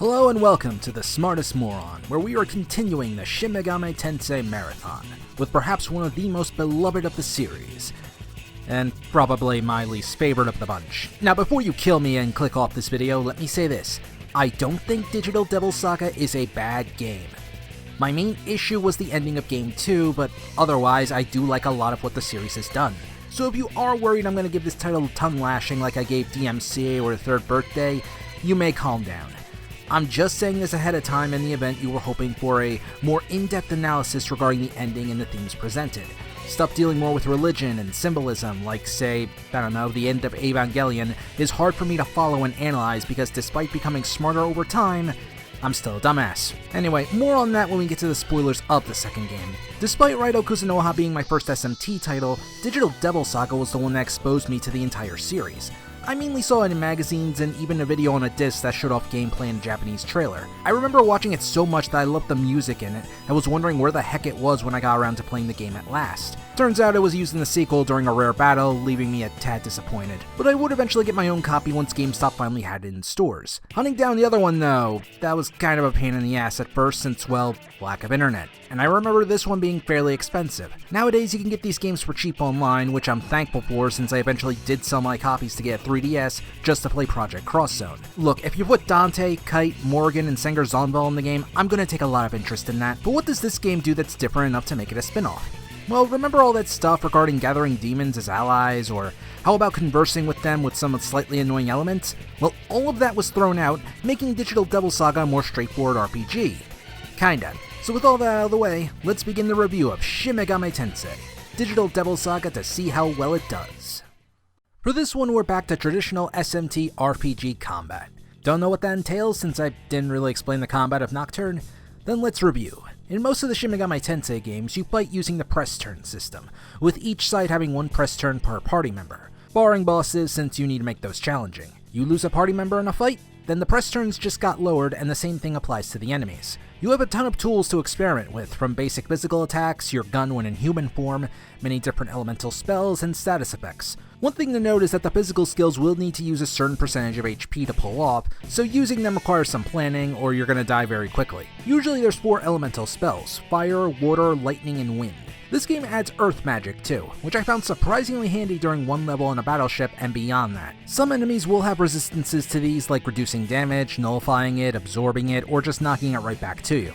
Hello and welcome to the Smartest Moron, where we are continuing the Shin Megami Tensei marathon, with perhaps one of the most beloved of the series, and probably my least favorite of the bunch. Now before you kill me and click off this video, let me say this. I don't think Digital Devil Saga is a bad game. My main issue was the ending of Game 2, but otherwise I do like a lot of what the series has done. So if you are worried I'm going to give this title tongue lashing like I gave DMCA or Third Birthday, you may calm down. I'm just saying this ahead of time in the event you were hoping for a more in-depth analysis regarding the ending and the themes presented. Stuff dealing more with religion and symbolism, like say, I don't know, the end of Evangelion, is hard for me to follow and analyze because despite becoming smarter over time, I'm still a dumbass. Anyway, more on that when we get to the spoilers of the second game. Despite Raito Kuzunoha being my first SMT title, Digital Devil Saga was the one that exposed me to the entire series. I mainly saw it in magazines and even a video on a disc that showed off gameplay in a Japanese trailer. I remember watching it so much that I loved the music in it and was wondering where the heck it was when I got around to playing the game at last. Turns out it was used in the sequel during a rare battle, leaving me a tad disappointed. But I would eventually get my own copy once GameStop finally had it in stores. Hunting down the other one though, that was kind of a pain in the ass at first since, well, lack of internet. And I remember this one being fairly expensive. Nowadays you can get these games for cheap online, which I'm thankful for since I eventually did sell my copies to get a 3DS just to play Project Cross Zone. Look, if you put Dante, Kite, Morgan, and Sengar Zonval in the game, I'm gonna take a lot of interest in that. But what does this game do that's different enough to make it a spin-off? Well, remember all that stuff regarding gathering demons as allies, or how about conversing with them with some slightly annoying elements? Well, all of that was thrown out, making Digital Devil Saga a more straightforward RPG. Kinda. So with all that out of the way, let's begin the review of Shin Megami Tensei, Digital Devil Saga, to see how well it does. For this one, we're back to traditional SMT RPG combat. Don't know what that entails since I didn't really explain the combat of Nocturne? Then let's review. In most of the Shin Megami Tensei games, you fight using the press turn system, with each side having one press turn per party member, barring bosses since you need to make those challenging. You lose a party member in a fight, then the press turns just got lowered and the same thing applies to the enemies. You have a ton of tools to experiment with, from basic physical attacks, your gun when in human form, many different elemental spells, and status effects. One thing to note is that the physical skills will need to use a certain percentage of HP to pull off, so using them requires some planning or you're gonna die very quickly. Usually there's 4 elemental spells: fire, water, lightning, and wind. This game adds earth magic too, which I found surprisingly handy during one level on a battleship and beyond that. Some enemies will have resistances to these, like reducing damage, nullifying it, absorbing it, or just knocking it right back to you.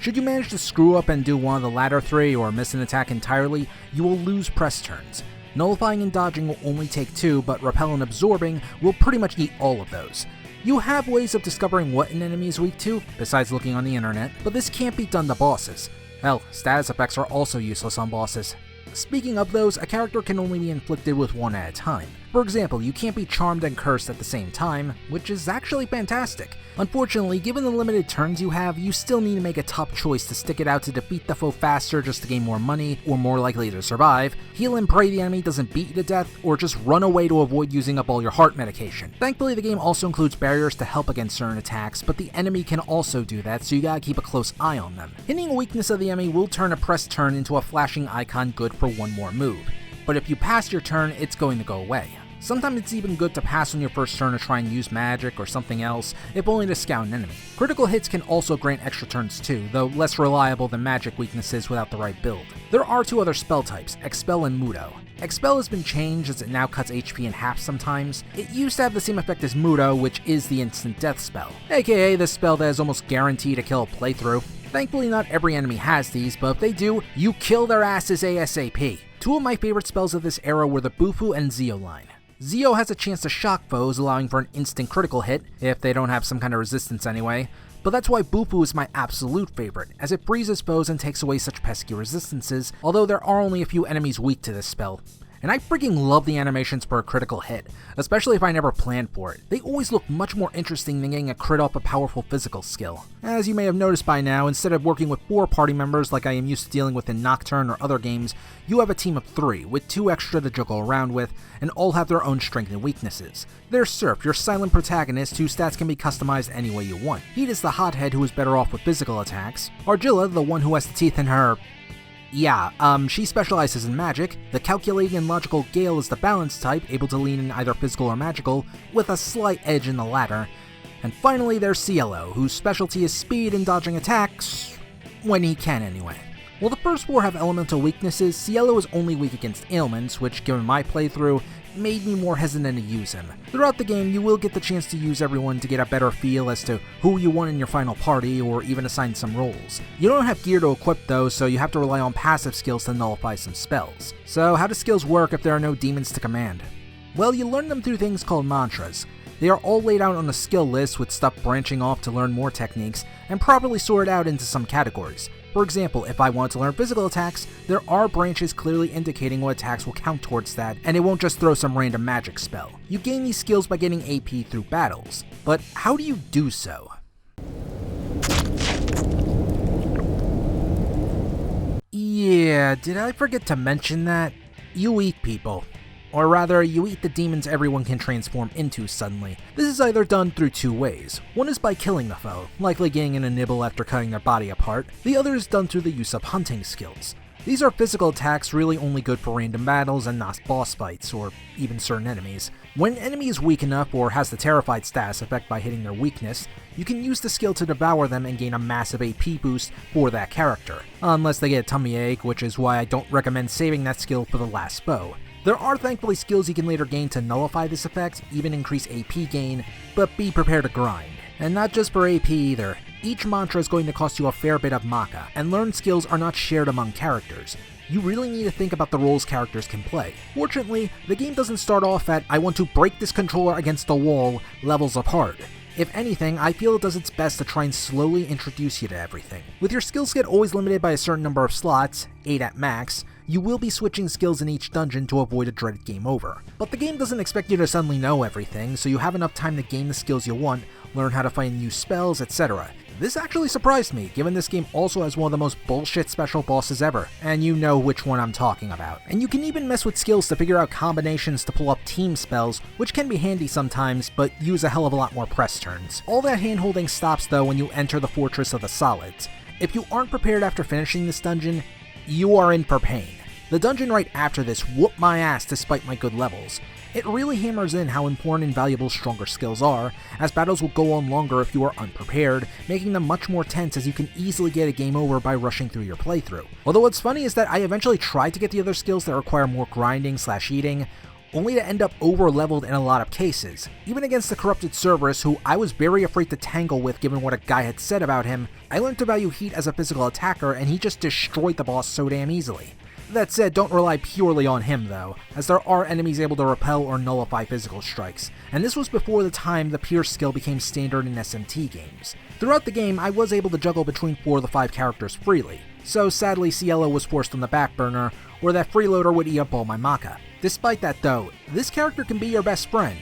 Should you manage to screw up and do one of the latter 3 or miss an attack entirely, you will lose press turns. Nullifying and dodging will only take 2, but repel and absorbing will pretty much eat all of those. You have ways of discovering what an enemy is weak to, besides looking on the internet, but this can't be done to bosses. Hell, status effects are also useless on bosses. Speaking of those, a character can only be inflicted with one at a time. For example, you can't be charmed and cursed at the same time, which is actually fantastic. Unfortunately, given the limited turns you have, you still need to make a tough choice to stick it out to defeat the foe faster just to gain more money, or more likely to survive, heal and pray the enemy doesn't beat you to death, or just run away to avoid using up all your heart medication. Thankfully, the game also includes barriers to help against certain attacks, but the enemy can also do that, so you gotta keep a close eye on them. Hitting a weakness of the enemy will turn a press turn into a flashing icon good for one more move, but if you pass your turn, it's going to go away. Sometimes it's even good to pass on your first turn to try and use magic or something else, if only to scout an enemy. Critical hits can also grant extra turns too, though less reliable than magic weaknesses without the right build. There are 2 other spell types, Expel and Mudo. Expel has been changed as it now cuts HP in half sometimes. It used to have the same effect as Mudo, which is the instant death spell, aka the spell that is almost guaranteed to kill a playthrough. Thankfully not every enemy has these, but if they do, you kill their asses ASAP. 2 of my favorite spells of this era were the Bufu and Zio line. Zio has a chance to shock foes, allowing for an instant critical hit, if they don't have some kind of resistance anyway, but that's why Bufu is my absolute favorite, as it freezes foes and takes away such pesky resistances, although there are only a few enemies weak to this spell. And I freaking love the animations for a critical hit, especially if I never planned for it. They always look much more interesting than getting a crit off a powerful physical skill. As you may have noticed by now, instead of working with 4 party members like I am used to dealing with in Nocturne or other games, you have a team of 3, with 2 extra to juggle around with, and all have their own strengths and weaknesses. There's Surf, your silent protagonist whose stats can be customized any way you want. Heat is the hothead who is better off with physical attacks. Argilla, the one who has the teeth in her she specializes in magic. The calculating and logical Gale is the balance type, able to lean in either physical or magical, with a slight edge in the latter. And finally there's Cielo, whose specialty is speed and dodging attacks, when he can anyway. While the first four have elemental weaknesses, Cielo is only weak against ailments, which given my playthrough, made me more hesitant to use him. Throughout the game, you will get the chance to use everyone to get a better feel as to who you want in your final party, or even assign some roles. You don't have gear to equip though, so you have to rely on passive skills to nullify some spells. So how do skills work if there are no demons to command? Well, you learn them through things called mantras. They are all laid out on a skill list with stuff branching off to learn more techniques, and properly sorted out into some categories. For example, if I want to learn physical attacks, there are branches clearly indicating what attacks will count towards that, and it won't just throw some random magic spell. You gain these skills by getting AP through battles, but how do you do so? Yeah, did I forget to mention that? You eat people. Or rather, you eat the demons everyone can transform into suddenly. This is either done through two ways. One is by killing the foe, likely getting in a nibble after cutting their body apart. The other is done through the use of hunting skills. These are physical attacks really only good for random battles and not boss fights, or even certain enemies. When an enemy is weak enough or has the terrified status effect by hitting their weakness, you can use the skill to devour them and gain a massive AP boost for that character. Unless they get a tummy ache, which is why I don't recommend saving that skill for the last bow. There are thankfully skills you can later gain to nullify this effect, even increase AP gain, but be prepared to grind. And not just for AP either. Each mantra is going to cost you a fair bit of Maka, and learned skills are not shared among characters. You really need to think about the roles characters can play. Fortunately, the game doesn't start off at "I want to break this controller against the wall" levels apart. If anything, I feel it does its best to try and slowly introduce you to everything. With your skill set always limited by a certain number of slots, 8 at max, you will be switching skills in each dungeon to avoid a dreaded game over. But the game doesn't expect you to suddenly know everything, so you have enough time to gain the skills you want, learn how to find new spells, etc. This actually surprised me, given this game also has one of the most bullshit special bosses ever, and you know which one I'm talking about. And you can even mess with skills to figure out combinations to pull up team spells, which can be handy sometimes, but use a hell of a lot more press turns. All that handholding stops though when you enter the Fortress of the Solids. If you aren't prepared after finishing this dungeon, you are in for pain. The dungeon right after this whooped my ass despite my good levels. It really hammers in how important and valuable stronger skills are, as battles will go on longer if you are unprepared, making them much more tense as you can easily get a game over by rushing through your playthrough. Although what's funny is that I eventually tried to get the other skills that require more grinding/eating, only to end up over-leveled in a lot of cases. Even against the corrupted Cerberus, who I was very afraid to tangle with given what a guy had said about him, I learned to value heat as a physical attacker and he just destroyed the boss so damn easily. That said, don't rely purely on him though, as there are enemies able to repel or nullify physical strikes, and this was before the time the Pierce skill became standard in SMT games. Throughout the game, I was able to juggle between 4 of the 5 characters freely, so sadly Cielo was forced on the back burner, where that freeloader would eat up all my Maka. Despite that though, this character can be your best friend.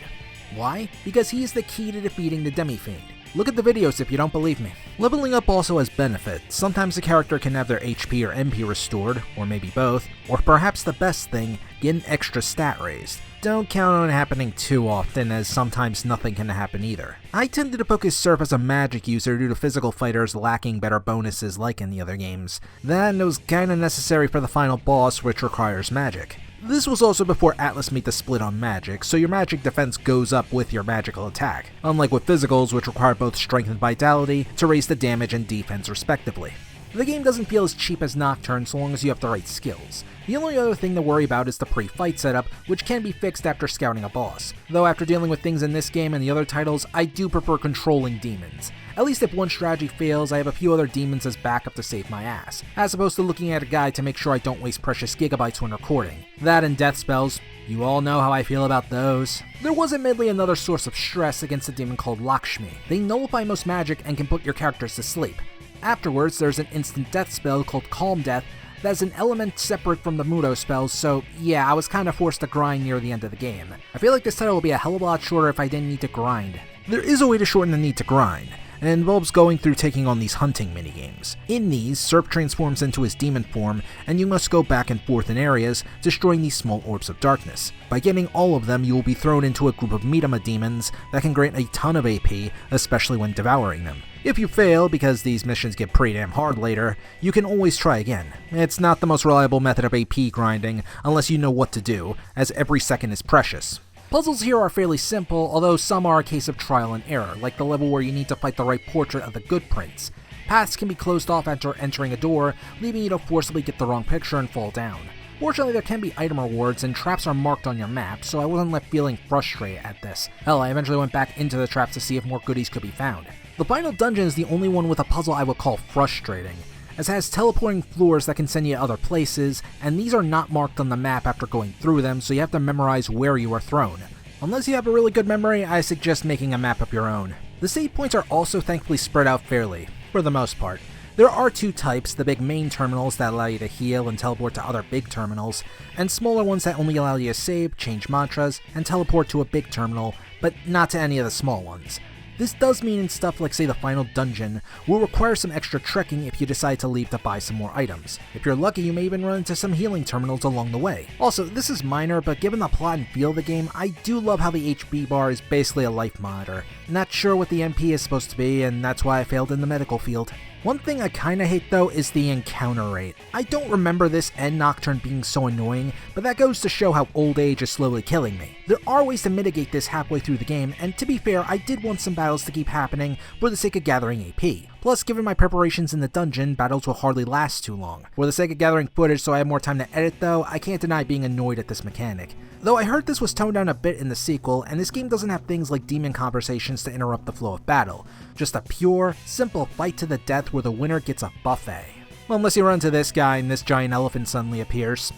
Why? Because he is the key to defeating the demi-fiend. Look at the videos if you don't believe me. Leveling up also has benefits. Sometimes the character can have their HP or MP restored, or maybe both, or perhaps the best thing, get an extra stat raised. Don't count on it happening too often, as sometimes nothing can happen either. I tended to focus Surf as a magic user due to physical fighters lacking better bonuses like in the other games. Then it was kinda necessary for the final boss, which requires magic. This was also before Atlus made the split on magic, so your magic defense goes up with your magical attack, unlike with physicals which require both strength and vitality to raise the damage and defense respectively. The game doesn't feel as cheap as Nocturne so long as you have the right skills. The only other thing to worry about is the pre-fight setup, which can be fixed after scouting a boss. Though after dealing with things in this game and the other titles, I do prefer controlling demons. At least if one strategy fails, I have a few other demons as backup to save my ass, as opposed to looking at a guide to make sure I don't waste precious gigabytes when recording. That and death spells, you all know how I feel about those. There was admittedly another source of stress against a demon called Lakshmi. They nullify most magic and can put your characters to sleep. Afterwards, there's an instant death spell called Calm Death that's an element separate from the Mudo spells, so yeah, I was kinda forced to grind near the end of the game. I feel like this title will be a hell of a lot shorter if I didn't need to grind. There is a way to shorten the need to grind, and it involves going through taking on these hunting minigames. In these, Serp transforms into his demon form, and you must go back and forth in areas, destroying these small orbs of darkness. By getting all of them, you will be thrown into a group of Midama demons that can grant a ton of AP, especially when devouring them. If you fail, because these missions get pretty damn hard later, you can always try again. It's not the most reliable method of AP grinding, unless you know what to do, as every second is precious. Puzzles here are fairly simple, although some are a case of trial and error, like the level where you need to fight the right portrait of the good prince. Paths can be closed off after entering a door, leaving you to forcibly get the wrong picture and fall down. Fortunately, there can be item rewards, and traps are marked on your map, so I wasn't left feeling frustrated at this. Hell, I eventually went back into the traps to see if more goodies could be found. The final dungeon is the only one with a puzzle I would call frustrating, as it has teleporting floors that can send you to other places, and these are not marked on the map after going through them, so you have to memorize where you are thrown. Unless you have a really good memory, I suggest making a map of your own. The save points are also thankfully spread out fairly, for the most part. There are two types, the big main terminals that allow you to heal and teleport to other big terminals, and smaller ones that only allow you to save, change mantras, and teleport to a big terminal, but not to any of the small ones. This does mean in stuff like say the final dungeon will require some extra trekking if you decide to leave to buy some more items. If you're lucky, you may even run into some healing terminals along the way. Also, this is minor, but given the plot and feel of the game, I do love how the HP bar is basically a life monitor. Not sure what the MP is supposed to be, and that's why I failed in the medical field. One thing I kinda hate though is the encounter rate. I don't remember this and Nocturne being so annoying, but that goes to show how old age is slowly killing me. There are ways to mitigate this halfway through the game, and to be fair, I did want some battles to keep happening for the sake of gathering AP. Plus, given my preparations in the dungeon, battles will hardly last too long. For the sake of gathering footage so I have more time to edit though, I can't deny being annoyed at this mechanic. Though I heard this was toned down a bit in the sequel, and this game doesn't have things like demon conversations to interrupt the flow of battle. Just a pure, simple fight to the death where the winner gets a buffet. Well, unless you run into this guy and this giant elephant suddenly appears.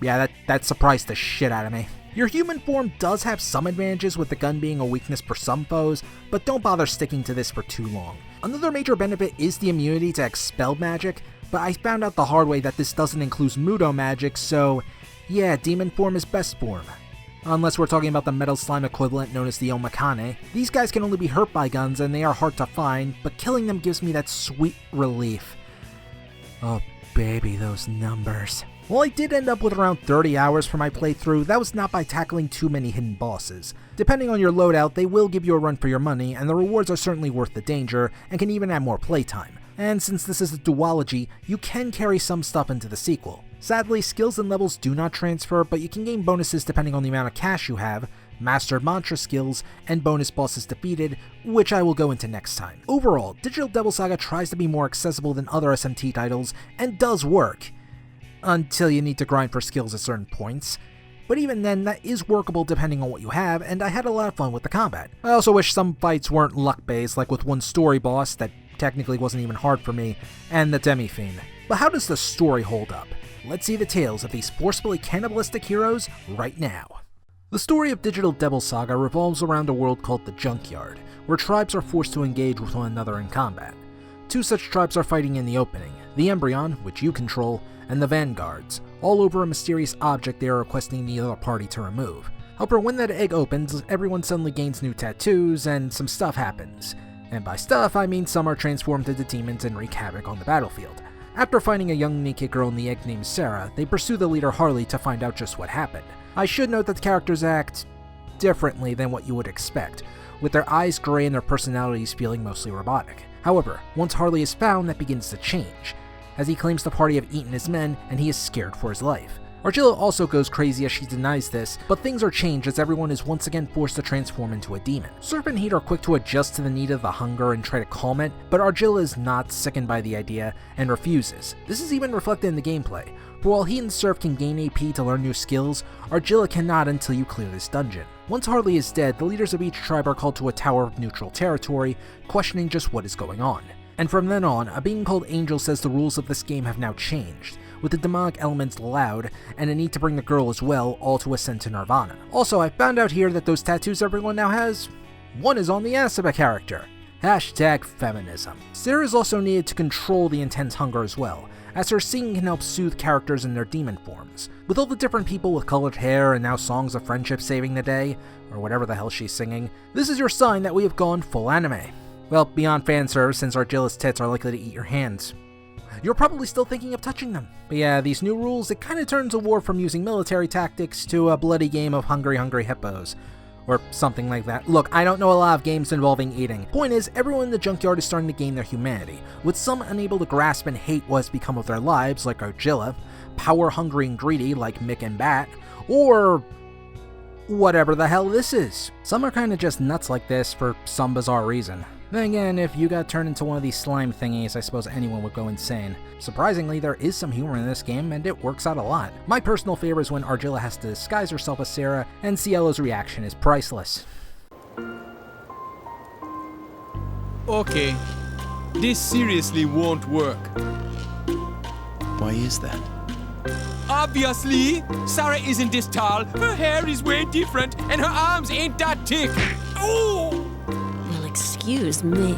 Yeah, that surprised the shit out of me. Your human form does have some advantages, with the gun being a weakness for some foes, but don't bother sticking to this for too long. Another major benefit is the immunity to expelled magic, but I found out the hard way that this doesn't include Mudo magic, so yeah, demon form is best form. Unless we're talking about the metal slime equivalent known as the Omakane. These guys can only be hurt by guns and they are hard to find, but killing them gives me that sweet relief. Oh baby, those numbers. While I did end up with around 30 hours for my playthrough, that was not by tackling too many hidden bosses. Depending on your loadout, they will give you a run for your money, and the rewards are certainly worth the danger, and can even add more playtime. And since this is a duology, you can carry some stuff into the sequel. Sadly, skills and levels do not transfer, but you can gain bonuses depending on the amount of cash you have, mastered mantra skills, and bonus bosses defeated, which I will go into next time. Overall, Digital Devil Saga tries to be more accessible than other SMT titles, and does work. Until you need to grind for skills at certain points. But even then, that is workable depending on what you have, and I had a lot of fun with the combat. I also wish some fights weren't luck-based, like with one story boss that technically wasn't even hard for me, and the demi-fiend. But how does the story hold up? Let's see the tales of these forcefully cannibalistic heroes right now. The story of Digital Devil Saga revolves around a world called the Junkyard, where tribes are forced to engage with one another in combat. Two such tribes are fighting in the opening, the Embryon, which you control, and the Vanguards, all over a mysterious object they are requesting the other party to remove. However, when that egg opens, everyone suddenly gains new tattoos, and some stuff happens. And by stuff, I mean some are transformed into demons and wreak havoc on the battlefield. After finding a young naked girl in the egg named Sarah, they pursue the leader Harley to find out just what happened. I should note that the characters act differently than what you would expect, with their eyes gray and their personalities feeling mostly robotic. However, once Harley is found, that begins to change, as he claims the party have eaten his men and he is scared for his life. Argilla also goes crazy as she denies this, but things are changed as everyone is once again forced to transform into a demon. Surf and Heat are quick to adjust to the need of the hunger and try to calm it, but Argilla is not sickened by the idea and refuses. This is even reflected in the gameplay, for while Heat and Surf can gain AP to learn new skills, Argilla cannot until you clear this dungeon. Once Harley is dead, the leaders of each tribe are called to a tower of neutral territory, questioning just what is going on. And from then on, a being called Angel says the rules of this game have now changed, with the demonic elements allowed, and a need to bring the girl as well, all to ascend to Nirvana. Also, I found out here that those tattoos everyone now has, one is on the ass of a character. Hashtag feminism. Sarah is also needed to control the intense hunger as well, as her singing can help soothe characters in their demon forms. With all the different people with colored hair and now songs of friendship saving the day, or whatever the hell she's singing, this is your sign that we have gone full anime. Well, beyond fanservice, since Argilla's tits are likely to eat your hands. You're probably still thinking of touching them. But yeah, these new rules, it kinda turns a war from using military tactics to a bloody game of hungry hippos. Or something like that. Look, I don't know a lot of games involving eating. Point is, everyone in the Junkyard is starting to gain their humanity, with some unable to grasp and hate what has become of their lives, like Argilla, power-hungry and greedy, like Mick and Bat, or whatever the hell this is. Some are kinda just nuts like this for some bizarre reason. Then again, if you got turned into one of these slime thingies, I suppose anyone would go insane. Surprisingly, there is some humor in this game, and it works out a lot. My personal favorite is when Argilla has to disguise herself as Sarah, and Cielo's reaction is priceless. Okay, this seriously won't work. Why is that? Obviously, Sarah isn't this tall, her hair is way different, and her arms ain't that thick. Oh! Well, excuse me.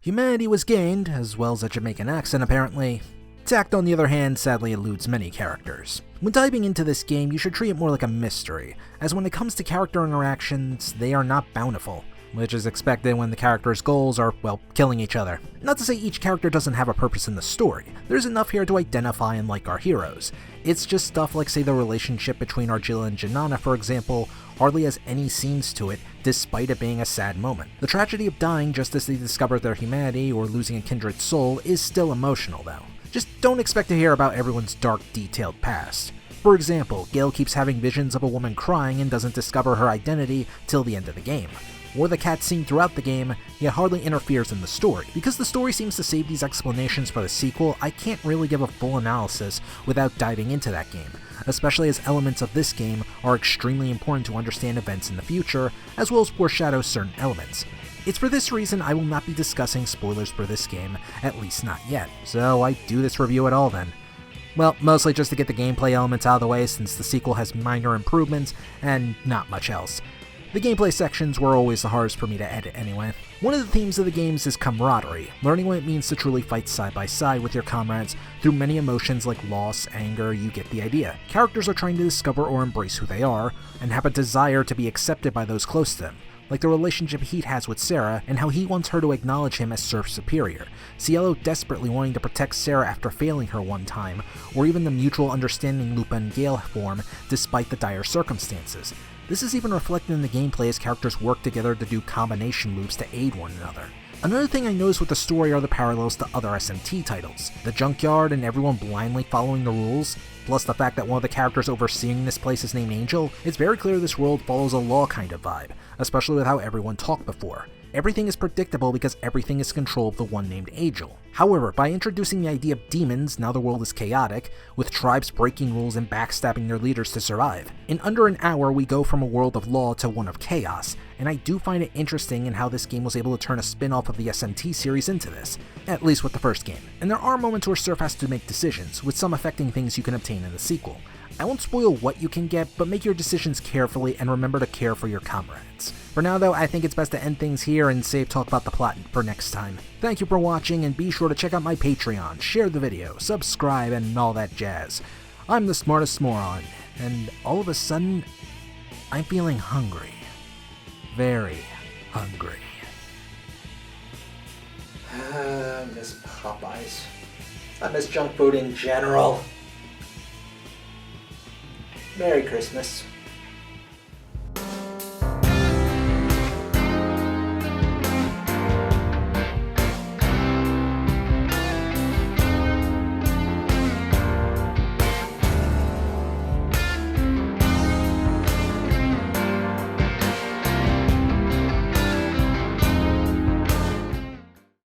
Humanity was gained, as well as a Jamaican accent apparently. Tact, on the other hand, sadly eludes many characters. When diving into this game, you should treat it more like a mystery, as when it comes to character interactions, they are not bountiful, which is expected when the characters' goals are, well, killing each other. Not to say each character doesn't have a purpose in the story, there's enough here to identify and like our heroes. It's just stuff like, say, the relationship between Argilla and Janana, for example, hardly has any scenes to it, despite it being a sad moment. The tragedy of dying just as they discover their humanity or losing a kindred soul is still emotional, though. Just don't expect to hear about everyone's dark, detailed past. For example, Gale keeps having visions of a woman crying and doesn't discover her identity till the end of the game. Or the cat scene throughout the game, yet hardly interferes in the story. Because the story seems to save these explanations for the sequel, I can't really give a full analysis without diving into that game, especially as elements of this game are extremely important to understand events in the future, as well as foreshadow certain elements. It's for this reason I will not be discussing spoilers for this game, at least not yet, so I do this review at all then. Well, mostly just to get the gameplay elements out of the way since the sequel has minor improvements and not much else. The gameplay sections were always the hardest for me to edit anyway. One of the themes of the games is camaraderie, learning what it means to truly fight side by side with your comrades through many emotions like loss, anger, you get the idea. Characters are trying to discover or embrace who they are, and have a desire to be accepted by those close to them, like the relationship Heat has with Sarah and how he wants her to acknowledge him as Surf's superior, Cielo desperately wanting to protect Sarah after failing her one time, or even the mutual understanding Lupa and Gale form despite the dire circumstances. This is even reflected in the gameplay as characters work together to do combination moves to aid one another. Another thing I noticed with the story are the parallels to other SMT titles. The Junkyard and everyone blindly following the rules, plus the fact that one of the characters overseeing this place is named Angel, it's very clear this world follows a law kind of vibe, especially with how everyone talked before. Everything is predictable because everything is control of the one named Angel. However, by introducing the idea of demons, now the world is chaotic, with tribes breaking rules and backstabbing their leaders to survive. In under an hour, we go from a world of law to one of chaos, and I do find it interesting in how this game was able to turn a spin-off of the SMT series into this, at least with the first game. And there are moments where Surf has to make decisions, with some affecting things you can obtain in the sequel. I won't spoil what you can get, but make your decisions carefully and remember to care for your comrades. For now though, I think it's best to end things here and save talk about the plot for next time. Thank you for watching, and be sure to check out my Patreon, share the video, subscribe, and all that jazz. I'm the smartest moron, and all of a sudden, I'm feeling hungry. Very hungry. I miss Popeyes. I miss junk food in general. Merry Christmas.